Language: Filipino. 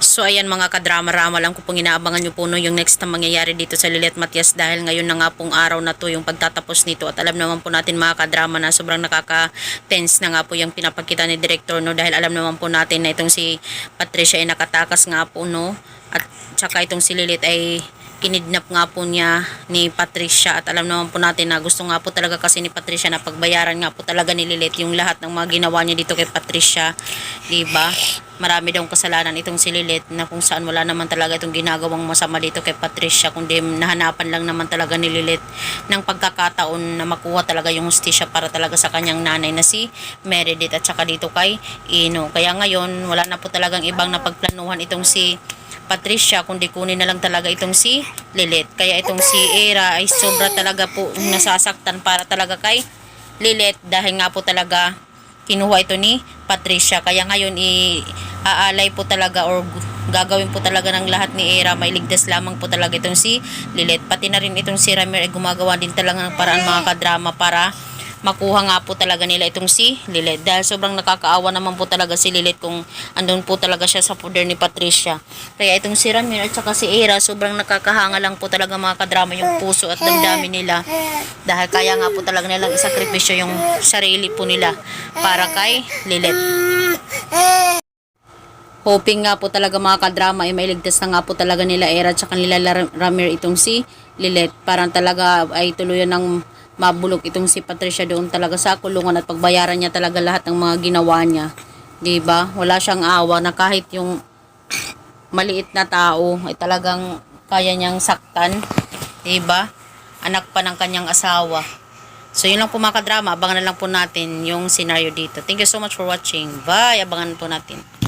So ayan mga kadrama-rama lang ko pong inaabangan nyo po no, yung next na mangyayari dito sa Lily at Matias dahil ngayon na nga pong araw na to yung pagtatapos nito at alam naman po natin mga kadrama na sobrang nakaka-tense na nga po yung pinapakita ni Director no dahil alam naman po natin na itong si Patricia ay nakatakas nga po no at tsaka itong si Lilith ay kinidnap nga po niya ni Patricia at alam naman po natin na gusto nga po talaga kasi ni Patricia na pagbayaran nga po talaga ni Lilith yung lahat ng mga ginawa niya dito kay Patricia, diba? Marami daw kasalanan itong si Lilith na kung saan wala naman talaga itong ginagawang masama dito kay Patricia kundi nahanapan lang naman talaga ni Lilith ng pagkakataon na makuha talaga yung hustisya para talaga sa kanyang nanay na si Meredith at saka dito kay Ino. Kaya ngayon wala na po talagang ibang napagplanuhan itong si Patricia kundi kunin na lang talaga itong si Lilith. Kaya itong si Era ay sobra talaga po nasasaktan para talaga kay Lilith dahil nga po talaga kinuha ito ni Patricia. Kaya ngayon aalay po talaga or gagawin po talaga ng lahat ni Era. Mailigtas lamang po talaga itong si Lilith. Pati na rin itong si Ramir ay gumagawa din talaga ng paraan mga kadrama para makuha nga po talaga nila itong si Lilith dahil sobrang nakakaawa naman po talaga si Lilith kung andun po talaga siya sa poder ni Patricia. Kaya itong si Ramir at saka si Era sobrang nakakahanga lang po talaga mga kadrama yung puso at damdamin nila dahil kaya nga po talaga nilang isakripisyo yung sarili po nila para kay Lilith. Hoping nga po talaga mga kadrama ay mailigtas na nga po talaga nila Era at saka nila Ramir itong si Lilith parang talaga ay tuluyan ng mabulok itong si Patricia doon talaga sa kulungan at pagbayaran niya talaga lahat ng mga ginawa niya. 'Di ba? Wala siyang awa na kahit yung maliit na tao ay talagang kaya niyang saktan. 'Di ba? Anak pa ng kanyang asawa. So yun lang po mga kadrama, abangan na lang po natin yung scenario dito. Thank you so much for watching. Bye! Abangan po natin.